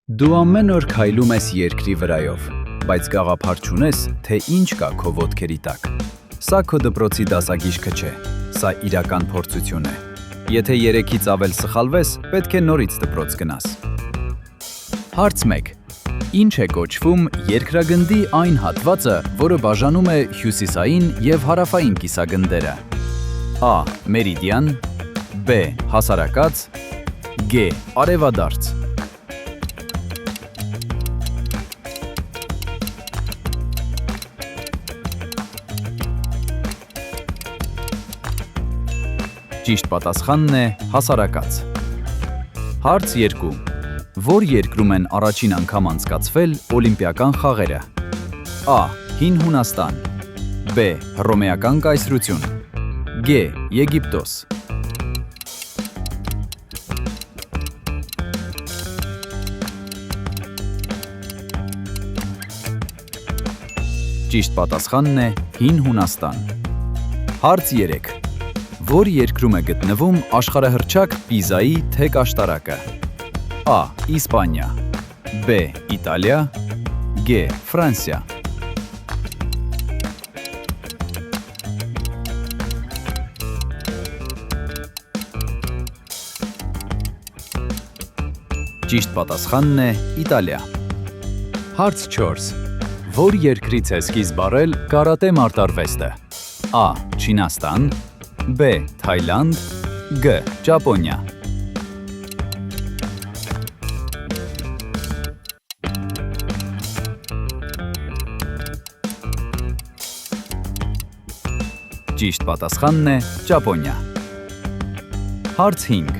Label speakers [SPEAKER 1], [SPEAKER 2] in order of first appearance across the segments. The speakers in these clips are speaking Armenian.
[SPEAKER 1] Դու ամեն օր քայլում ես երկրի վրայով, բայց գաղափար չունես, թե ինչ կա քո ոտքերի տակ։ Սա քո դպրոցի դասագիշքը չէ, սա իրական փորձություն է։ Եթե 3-ից ավել սխալվես, պետք է նորից դպրոց գնաս։ Հարց 1. Ինչ է կոչվում երկրագնդի այն հատվածը, որը բաժանում է հյուսիսային և հարավային կիսագնդերը։ A. Մերիդիան, B. Հասարակած, G. Արևադարձ։ Ճիշտ պատասխանն է հասարակած։ Հարց 2. Որ երկրում են առաջին անգամ անցկացվել օլիմպիական խաղերը։ A. Հին Հունաստան, B. Հռոմեական կայսրություն, G. Եգիպտոս։ Ճիշտ պատասխանն է Հին Հունաստան։ Հարց 3. Որ երկրում է գտնվում աշխարհահռչակ պիզայի թեք աշտարակը։ A. Իսպանիա, B. Իտալիա, G. Ֆրանսիա։ Ճիշտ պատասխանն է Իտալիա։ Հարց 4. Որ երկրից է սկիզբ առել կարատե մարտարվեստը։ A. Չինաստան, B. Թայլանդ, G. Ճապոնիա։ Ճիշտ պատասխանն է Ճապոնիա։ Հարց 5.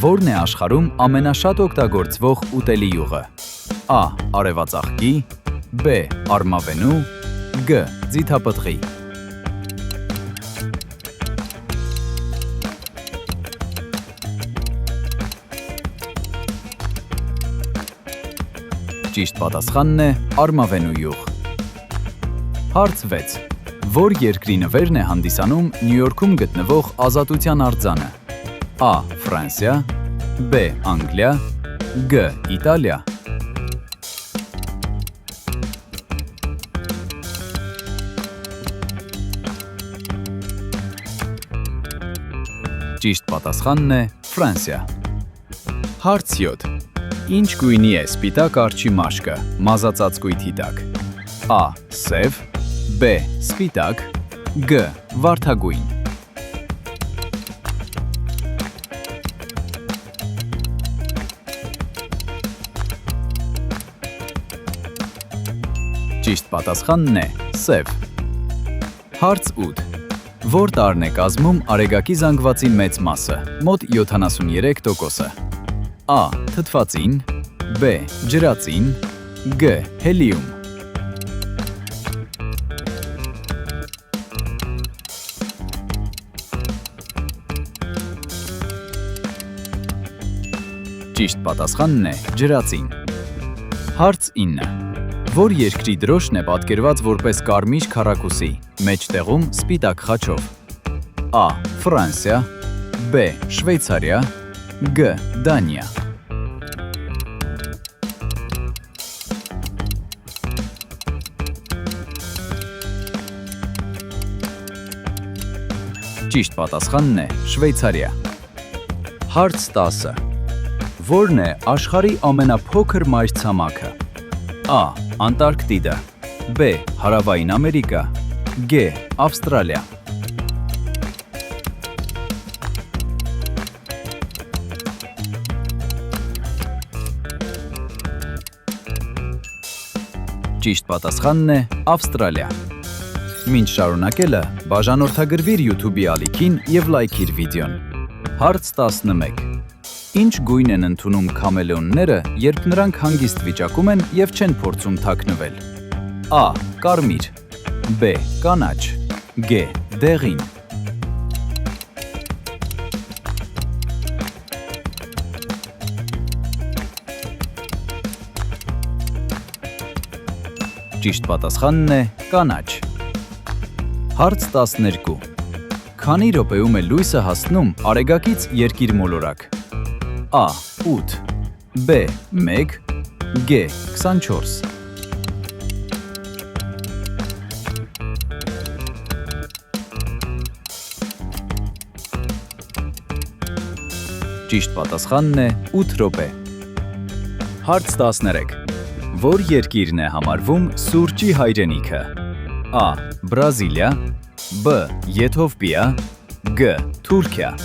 [SPEAKER 1] Որն է աշխարհում ամենաշատ օգտագործվող ուտելի յուղը։ A. Արևածաղկի, B. Արմավենու, G. Ձիթապտղի։ Ճիշտ պատասխանն է արմավենու յուղ։ Հարց 6. Որ երկրի նվերն է հանդիսանում Նյու Յորքում գտնվող Ազատության արձանը։ A. Ֆրանսիա, B. Անգլիա, G. Իտալիա։ Ճիշտ պատասխանն է Ֆրանսիա։ Հարց 7. Ինչ գույնի է սպիտակ արջի մաշկը մազածածկույթի տակ։ A. Սև, B. Սպիտակ, G. Վարդագույն։ Ճիշտ պատասխանն է սև։ Հարց 8. Որ տարն է կազմում արեգակի զանգվածի մեծ մասը, մոտ 73%-ը։ A. Թթվածին, B. Ջրածին, G. Հելիում։ Ճիշտ պատասխանն է ջրածին։ Հարց 9. Որ երկրի դրոշն է պատկերված որպես կարմիր քառակուսի, մեջտեղում սպիտակ խաչով։ A. Ֆրանսիա, B. Շվեյցարիա, G. Դանիա։ Ճիշտ պատասխանն է Շվեյցարիա։ Հարց 10. Որն է աշխարհի ամենափոքր մայրցամաքը։ A. Անտարկտիդա, B. Հարավային Ամերիկա, G. Ավստրալիա։ Ճիշտ պատասխանն է Ավստրալիա։ Մինչ շարունակելը, բաժանորդագրվիր YouTube-ի ալիքին և լայքիր վիդեոն։ Հարց 11. Ինչ գույն են ընդունում քամելեոնները, երբ նրանք հանգիստ վիճակում են և չեն փորձում թաքնվել։ A. Կարմիր, B. Կանաչ, G. Դեղին։ Ճիշտ պատասխանն է կանաչ։ Հարց 12. Քանի րոպեում է լույսը հասնում արեգակից երկիր մոլորակ։ A. 8, B. 1, G 24 Ճիշտ պատասխանն է 8 րոպե։ Հարց 13. Որ երկիրն է համարվում սուրճի հայրենիքը։ A. Բրազիլիա, B. Եթովպիա, G. Թուրքիա։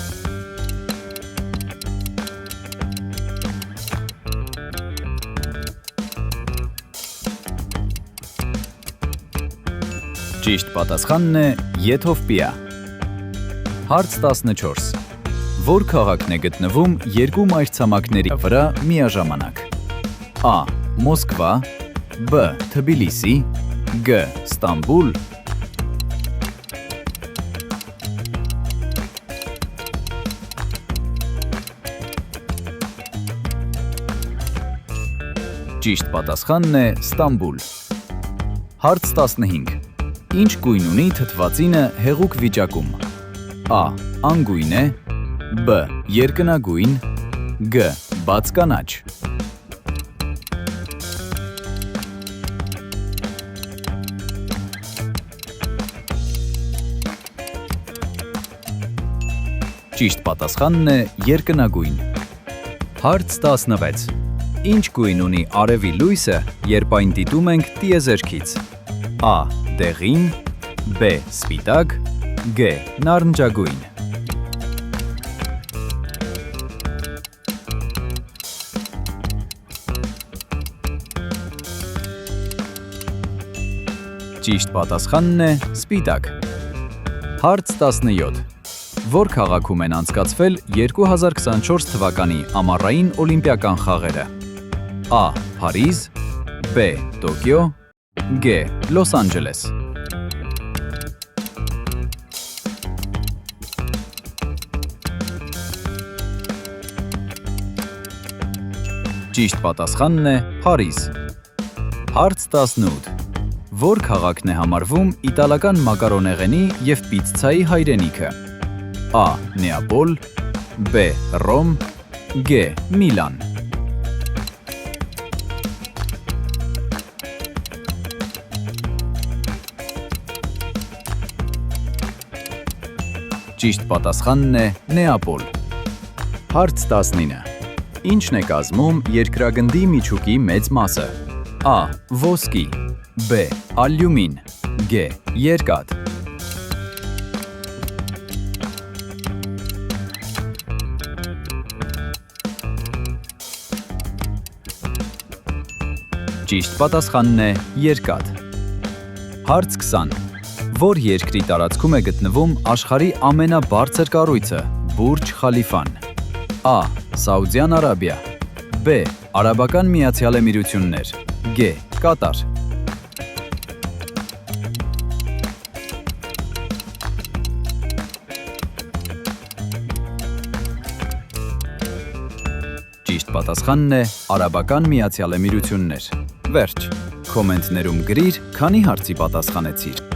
[SPEAKER 1] Ճիշտ պատասխանն է Եթովպիա։ Հարց 14. Որ քաղաքն է գտնվում երկու մայրցամաքների վրա միաժամանակ։ A. Մոսկվա, B. Թբիլիսի, G. Ստամբուլ։ Ճիշտ պատասխանն է Ստամբուլ։ Հարց 15. Ինչ գույն ունի թթվածինը հեղուկ վիճակում։ A. Անգույն է, B. Երկնագույն, G. Բաց կանաչ։ Ճիշտ պատասխանն է երկնագույն։ Հարց 16. Ինչ գույն ունի արևի լույսը, երբ այն դիտում ենք տիեզերքից։ A. Դեղին, B. Սպիտակ, G. Նարնջագույն։ Ճիշտ պատասխանն է սպիտակ։ Հարց 17. Որ քաղաքում են անցկացվել 2024 թվականի ամառային օլիմպիական խաղերը։ A. Փարիզ, B. Տոկիո, G. Լոս Անջելես։ Ճիշտ պատասխանն է Փարիզ։ Հարց 18. Որ քաղաքն է համարվում իտալական մակարոնեղենի և պիցցայի հայրենիքը։ A. Նեապոլ, B. Ռոմ, G. Միլան։ Ճիշտ պատասխանն է Նեապոլ։ Հարց 19. Ինչն է կազմում երկրագնդի միջուկի մեծ մասը։ A. Ոսկի, B. Ալյումին, G. Երկաթ։ Ճիշտ պատասխանն է երկաթ։ Հարց 20. Որ երկրի տարածքում է գտնվում աշխարհի ամենաբարձր կառույցը՝ Բուրջ Խալիֆան։ A. Սաուդյան Արաբիա, B. Արաբական Միացյալ Էմիրություններ, G. Կատար։ Ճիշտ պատասխանն է Արաբական Միացյալ Էմիրություններ։ Վերջ։ Կոմենտներում գրիր, քանի հարցի պատասխանեցիր։